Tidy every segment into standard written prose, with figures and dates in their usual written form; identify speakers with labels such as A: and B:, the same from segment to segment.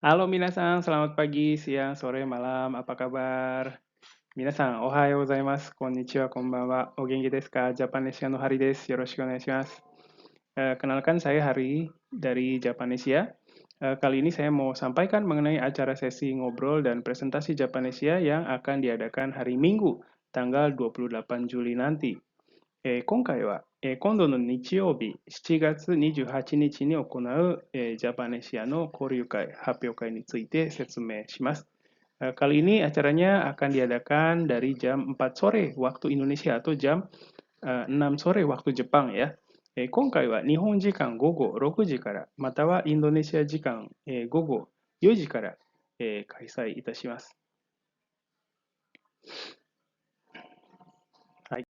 A: Halo minasan, selamat pagi, siang, sore, malam, apa kabar? Minasan, ohayo gozaimasu, konnichiwa, konbanwa, o genki desu ka? Japanesia no Hari desu, yoroshiku onegaishimasu. Kenalkan saya Hari dari Japanesia. Kali ini saya mau sampaikan mengenai acara sesi ngobrol dan presentasi Japanesia yang akan diadakan hari Minggu, tanggal 28 Juli nanti. 今回は、今度の日曜日7月28日に行う、ジャパネシアの交流会、発表会について説明します。Kali ini acaranya akan diadakan dari jam 4 sore waktu Indonesia atau jam 6 sore waktu Jepang ya. 今回は日本時間午後6時から、またはインドネシア時間午後4時から、開催いたします。はい。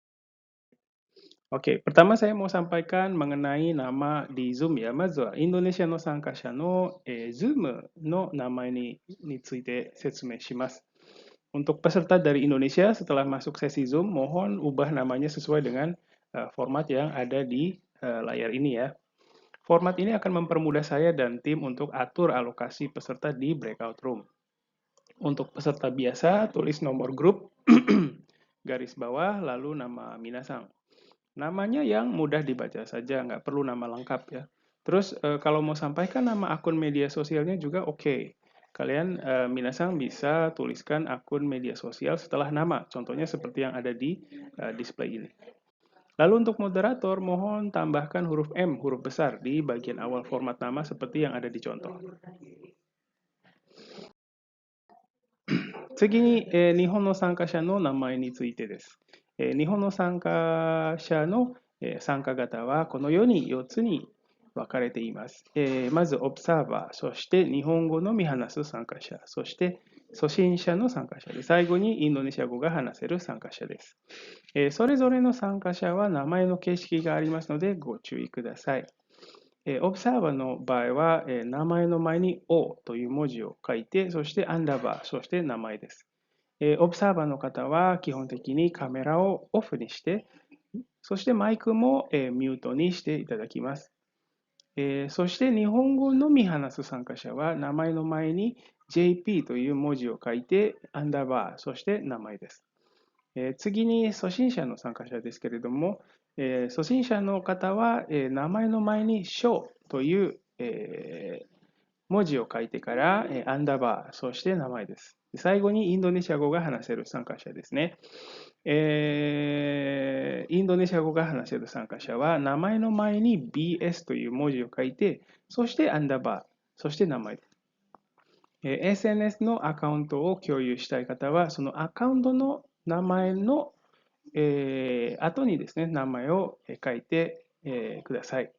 A: Oke, pertama saya mau sampaikan mengenai nama di Zoom ya. まずはインドネシアの参加者の、Zoom の名前について説明します。Untuk peserta dari Indonesia setelah masuk sesi Zoom, mohon ubah namanya sesuai dengan format yang ada di layar ini ya. Format ini akan mempermudah saya dan tim untuk atur alokasi peserta di breakout room. Untuk peserta biasa, tulis nomor grup, garis bawah, lalu nama minasang. Namanya yang mudah dibaca saja, nggak perlu nama lengkap ya. Terus kalau mau sampaikan nama akun media sosialnya juga oke. Kalian minasang bisa tuliskan akun media sosial setelah nama, contohnya seperti yang ada di display ini. Lalu untuk moderator, mohon tambahkan huruf M, huruf besar, di bagian awal format nama seperti yang ada di contoh. 次に、日本の参加者の名前についてです。日本の参加者の、参加型はこのように4つに分かれています。まず、オブサーバー、そして日本語のみ話す参加者、そして初心者の参加者で、最後にインドネシア語が話せる参加者です。それぞれの参加者は名前の形式がありますのでご注意ください。オブサーバーの場合は、名前の前に O という文字を書いて、そしてアンダーバー、そして名前です。オブサーバーの方は基本的にカメラをオフにして、そしてマイクもミュートにしていただきます。そして日本語のみ話す参加者は名前の前に JP という文字を書いてアンダーバー、そして名前です。次に初心者の参加者ですけれども、初心者の方は、名前の前に章という、文字を書いてから、アンダーバー、そして名前です。最後にインドネシア語が話せる参加者ですね。インドネシア語が話せる参加者は、名前の前に BS という文字を書いて、そしてアンダーバー、そして名前です。SNS のアカウントを共有したい方は、そのアカウントの名前の、後にですね、名前を書いて、ください。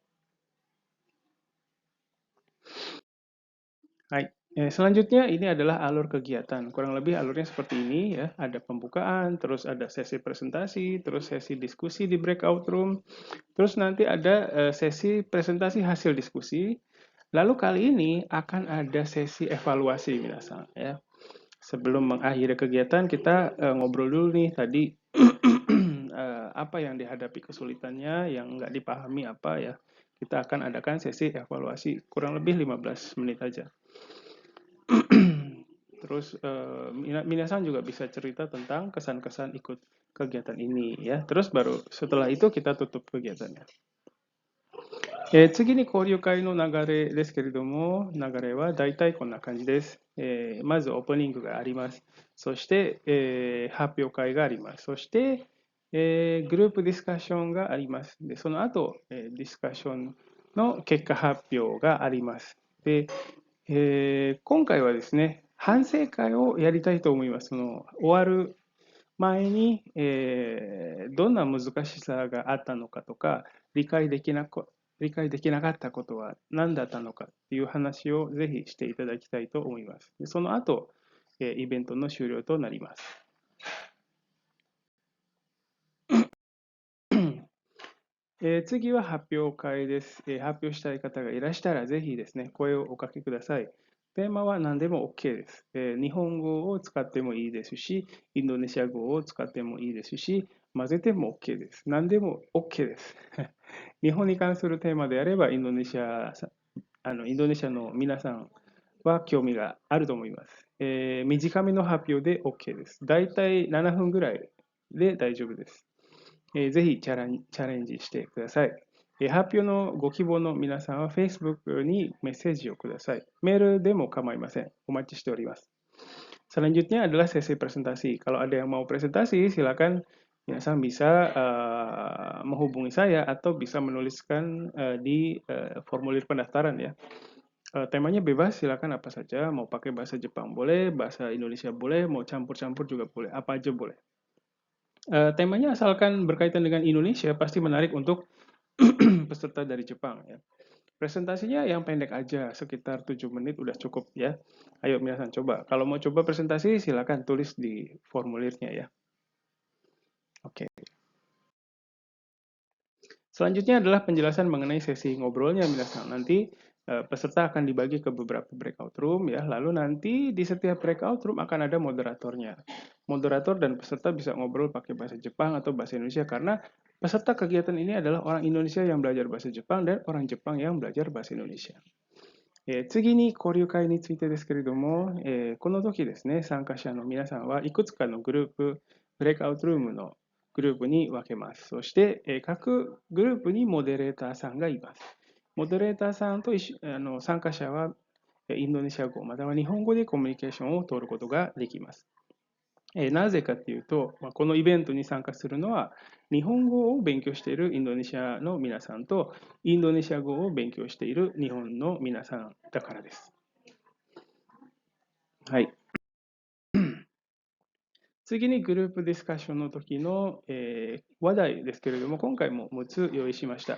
A: Baik. Selanjutnya ini adalah alur kegiatan. Kurang lebih alurnya seperti ini ya. Ada pembukaan, terus ada sesi presentasi, terus sesi diskusi di breakout room, terus nanti ada sesi presentasi hasil diskusi. Lalu kali ini akan ada sesi evaluasi minasan ya. Sebelum mengakhiri kegiatan kita ngobrol dulu nih tadi apa yang dihadapi kesulitannya, yang nggak dipahami apa ya. Kita akan adakan sesi evaluasi kurang lebih 15 menit aja. Terus minasan juga bisa cerita tentang kesan-kesan ikut kegiatan ini ya. Terus baru setelah itu kita tutup kegiatannya. 次に交流会の流れですけれども、流れは大体こんな感じです。まずオープニングがあります。そして、発表会があります。そして、グループディスカッションがあります。で、その後、ディスカッションの結果発表があります。で、今回はですね、反省会をやりたいと思います。その終わる前に、どんな難しさがあったのかとか、理解できなかったことは何だったのかっていう話をぜひしていただきたいと思います。でその後、イベントの終了となります。次は発表会です。発表したい方がいらしたら、ぜひですね、声をおかけください。テーマは何でも OK です。日本語を使ってもいいですし、インドネシア語を使ってもいいですし、混ぜても OK です。何でも OK です。日本に関するテーマであれば、インドネシアの皆さんは興味があると思います。短めの発表で OK です。だいたい7分ぐらいで大丈夫です。ぜひチャレンジしてください。発表のご希望の皆さんは Facebook にメッセージをください。メールでも構いません。お待ちしております。Selanjutnya adalah sesi presentasi. Kalau ada yang mau presentasi, silakan Minasan bisa menghubungi saya atau bisa menuliskan di formulir pendaftaran ya. Temanya bebas, silakan apa saja. Mau pakai bahasa Jepang boleh, bahasa Indonesia boleh, mau campur-campur juga boleh, apa aja boleh. Temanya asalkan berkaitan dengan Indonesia pasti menarik untuk peserta dari Jepang ya. Presentasinya yang pendek aja, sekitar 7 menit udah cukup ya. Ayo Minasan coba. Kalau mau coba presentasi silakan tulis di formulirnya ya. Oke. Selanjutnya adalah penjelasan mengenai sesi ngobrolnya Minasan. Nanti peserta akan dibagi ke beberapa breakout room ya. Lalu nanti di setiap breakout room akan ada moderatornya. Moderator dan peserta bisa ngobrol pakai bahasa Jepang atau bahasa Indonesia karena peserta kegiatan ini adalah orang Indonesia yang belajar bahasa Jepang dan orang Jepang yang belajar bahasa Indonesia. 次に交流会についてですけれども、この時ですね、参加者の皆さんはいくつかのグループ、ブレイクアウトルームのグループに分けます。そして、各グループにモデレーターさんがいます。モデレーターさんと参加者はインドネシア語または日本語でコミュニケーションを取ることができます。なぜかというと、このイベントに参加するのは、日本語を勉強しているインドネシアの皆さんと、インドネシア語を勉強している日本の皆さんだからです。はい。次にグループディスカッションの時の、話題ですけれども、今回も6つ用意しました。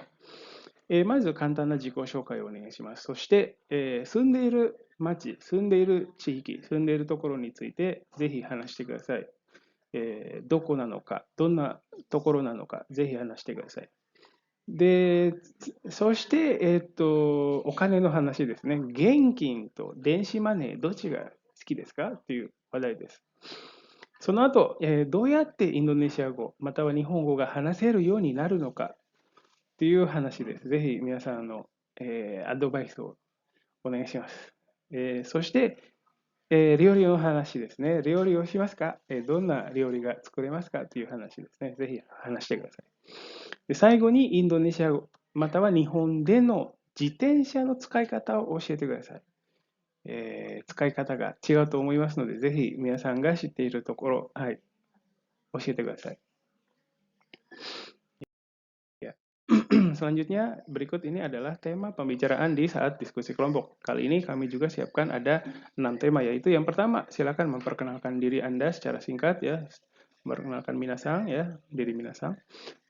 A: まず簡単な自己紹介をお願いします。そして、住んでいる町、住んでいる地域、住んでいるところについてぜひ話してください。どこなのか、どんなところなのか、ぜひ話してください。で、そして、お金の話ですね。現金と電子マネー、どっちが好きですかっていう話題です。その後、どうやってインドネシア語、または日本語が話せるようになるのかっていう話です。ぜひ皆さんの、アドバイスをお願いします。そして、料理の話ですね。料理をしますか、どんな料理が作れますかという話ですね。ぜひ話してください。で最後にインドネシア語、または日本での自転車の使い方を教えてください。使い方が違うと思いますので、ぜひ皆さんが知っているところ、はい、教えてください。Selanjutnya, berikut ini adalah tema pembicaraan di saat diskusi kelompok. Kali ini kami juga siapkan ada 6 tema, yaitu yang pertama, silakan memperkenalkan diri Anda secara singkat ya, memperkenalkan Minasang ya, diri Minasang.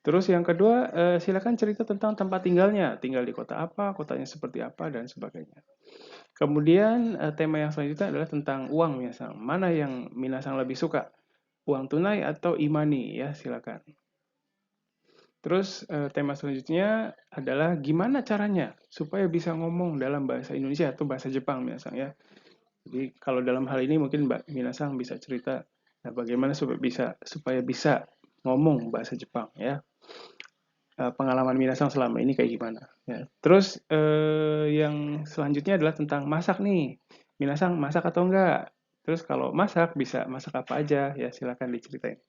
A: Terus yang kedua, silakan cerita tentang tempat tinggalnya, tinggal di kota apa, kotanya seperti apa, dan sebagainya. Kemudian tema yang selanjutnya adalah tentang uang Minasang. Mana yang Minasang lebih suka? Uang tunai atau e-money ya, silakan. Terus tema selanjutnya adalah gimana caranya supaya bisa ngomong dalam bahasa Indonesia atau bahasa Jepang Minasang ya. Jadi kalau dalam hal ini mungkin Mbak Minasang bisa cerita bagaimana supaya bisa ngomong bahasa Jepang ya. Pengalaman Minasang selama ini kayak gimana ya. Terus yang selanjutnya adalah tentang masak nih. Minasang masak atau enggak? Terus kalau masak bisa masak apa aja ya, silakan diceritain.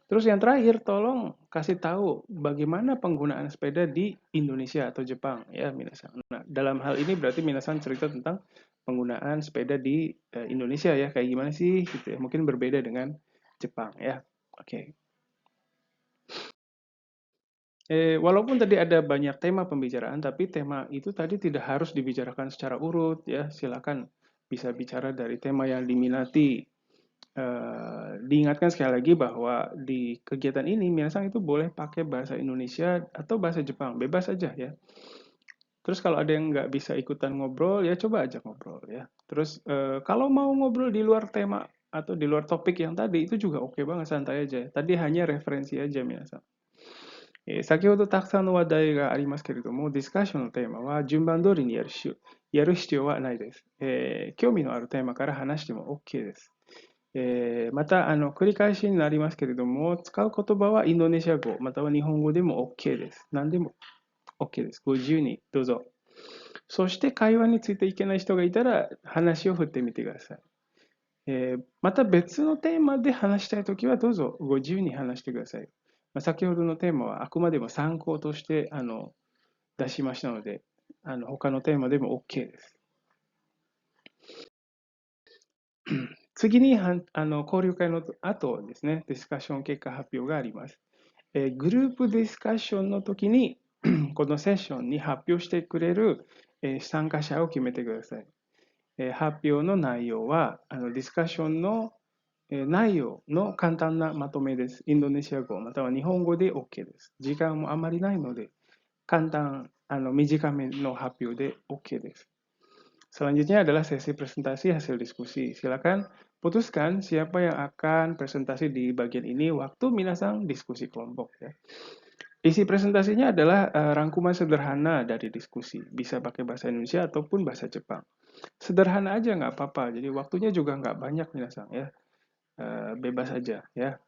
A: Terus yang terakhir, tolong kasih tahu bagaimana penggunaan sepeda di Indonesia atau Jepang ya Minasan. Nah, dalam hal ini berarti Minasan cerita tentang penggunaan sepeda di Indonesia ya, kayak gimana sih gitu ya. Mungkin berbeda dengan Jepang ya. Oke. Walaupun tadi ada banyak tema pembicaraan, tapi tema itu tadi tidak harus dibicarakan secara urut ya. Silakan bisa bicara dari tema yang diminati. Diingatkan sekali lagi bahwa di kegiatan ini Minasang itu boleh pakai bahasa Indonesia atau bahasa Jepang, bebas aja ya. Terus kalau ada yang nggak bisa ikutan ngobrol, ya coba aja ngobrol ya. Terus kalau mau ngobrol di luar tema atau di luar topik yang tadi, itu juga oke banget, santai aja. Tadi hanya referensi aja Minasang. 先ほどたくさんの話題がありますけれども、ディスカッションのテーマは順番通りにやる必要はないです。興味のあるテーマから話しても OK です。また繰り返しになりますけれども、使う言葉はインドネシア語、または日本語でも OK です。何でも OK です。ご自由にどうぞ。そして会話についていけない人がいたら話を振ってみてください。また別のテーマで話したいときはどうぞご自由に話してください。先ほどのテーマはあくまでも参考として出しましたので、他のテーマでも OK です。次に交流会の後ですね、ディスカッション結果発表があります。グループディスカッションの時にこのセッションに発表してくれる参加者を決めてください。発表の内容はディスカッションの内容の簡単なまとめです。インドネシア語または日本語で OK です。時間もあまりないので、簡単、短めの発表で OK です。Selanjutnya adalah sesi presentasi hasil diskusi. Silakan putuskan siapa yang akan presentasi di bagian ini waktu minasang diskusi kelompok ya. Isi presentasinya adalah rangkuman sederhana dari diskusi. Bisa pakai bahasa Indonesia ataupun bahasa Jepang. Sederhana aja nggak apa-apa. Jadi waktunya juga nggak banyak minasang ya. Bebas aja ya.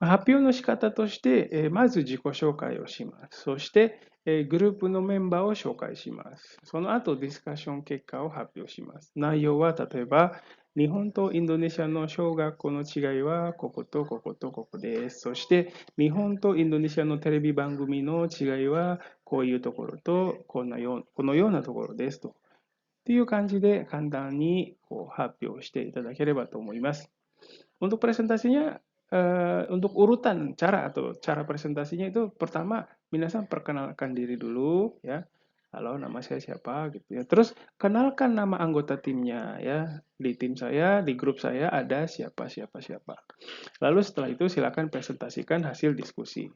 A: 発表の仕方として、まず自己紹介をします。そして、グループのメンバーを紹介します。その後、ディスカッション結果を発表します。内容は、例えば、日本とインドネシアの小学校の違いはこことこことここです。そして、日本とインドネシアのテレビ番組の違いはこういうところとこのようなところですと。っていう感じで簡単に発表していただければと思います。Untuk presentasinya, untuk urutan cara atau cara presentasinya itu pertama minasan perkenalkan diri dulu ya. Halo, nama saya siapa gitu ya. Terus kenalkan nama anggota timnya ya. Di tim saya, di grup saya ada siapa siapa siapa. Lalu setelah itu silakan presentasikan hasil diskusi.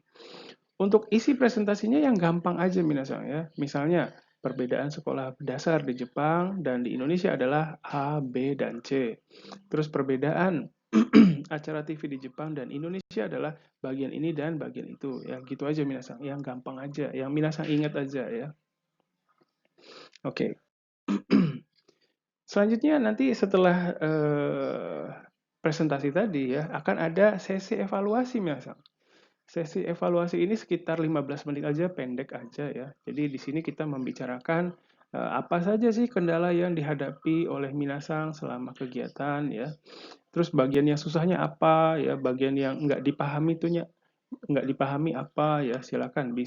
A: Untuk isi presentasinya yang gampang aja minasan ya. Misalnya perbedaan sekolah dasar di Jepang dan di Indonesia adalah A, B, dan C. Terus perbedaan acara TV di Jepang dan Indonesia adalah bagian ini dan bagian itu. Ya, gitu aja minasan. Yang gampang aja, yang minasan ingat aja ya. Oke. Selanjutnya nanti setelah presentasi tadi ya, akan ada sesi evaluasi minasan. Sesi evaluasi ini sekitar 15 menit aja, pendek aja ya. Jadi di sini kita membicarakan apa saja sih kendala yang dihadapi oleh minasang selama kegiatan ya. Terus bagian yang susahnya apa ya, bagian yang nggak dipahami nggak dipahami apa ya, silakan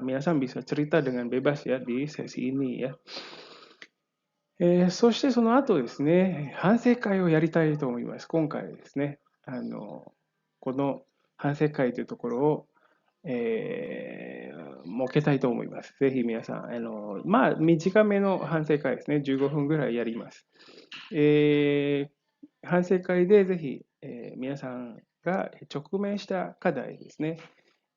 A: minasang bisa cerita dengan bebas ya di sesi ini ya. そしてその後ですね、反省会をやりたいと思います。今回ですね、この反省会というところを、設けたいと思います。ぜひ皆さん、まあ、短めの反省会ですね、15分ぐらいやります。反省会でぜひ、皆さんが直面した課題ですね、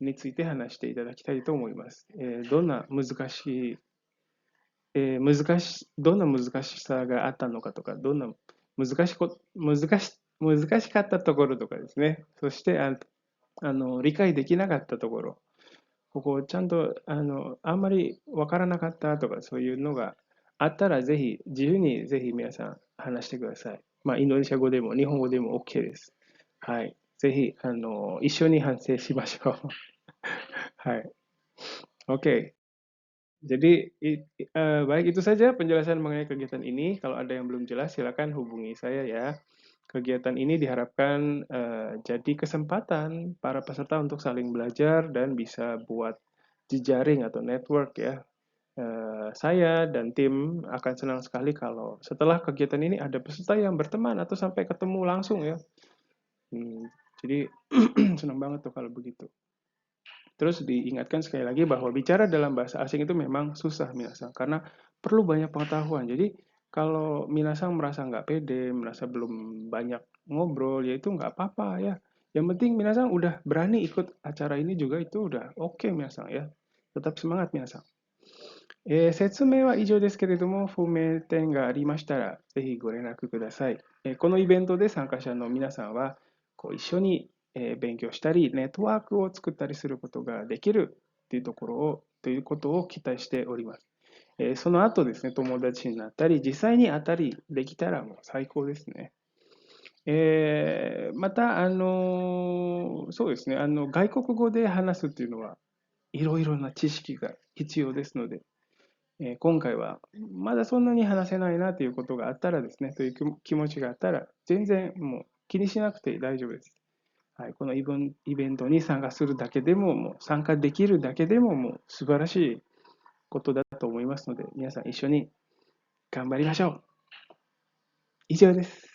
A: について話していただきたいと思います。どんな難しいどんな難しさがあったのかとか、どんな難しかったところとかですね。そして、理解できなかったところ、ここちゃんと、あんまりわからなかったとか、そういうのがあったら、ぜひ、自由にぜひ皆さん話してください。まあ、インドネシア語でも日本語でも OK です。はい。ぜひ、一緒に反省しましょう。はい。OK。Jadi, baik itu saja penjelasan mengenai kegiatan ini. Kalau ada yang belum jelas, silakan hubungi saya ya. Kegiatan ini diharapkan jadi kesempatan para peserta untuk saling belajar dan bisa buat jejaring atau network ya. Saya dan tim akan senang sekali kalau setelah kegiatan ini ada peserta yang berteman atau sampai ketemu langsung ya. Jadi senang banget tuh kalau begitu. Terus diingatkan sekali lagi bahwa bicara dalam bahasa asing itu memang susah minasang karena perlu banyak pengetahuan. Jadi kalau minasang merasa nggak pede, merasa belum banyak ngobrol, ya itu nggak apa-apa ya. Yang penting minasang udah berani ikut acara ini juga itu udah oke minasang ya. Tetap semangat minasang. 説明は以上ですけれども、不明点がありましたら、ぜひご連絡ください。このイベントで参加者の皆さんは、一緒に勉強したり、ネットワークを作ったりすることができるということを期待しております。その後ですね、友達になったり、実際に会ったりできたらもう最高ですね。また、そうですね、外国語で話すっていうのは、いろいろな知識が必要ですので、今回はまだそんなに話せないなということがあったらですね、という気持ちがあったら、全然もう気にしなくて大丈夫です。はい、このイベントに参加するだけでも、もう参加できるだけでも、もう素晴らしいことだと思いますので、皆さん一緒に頑張りましょう。以上です。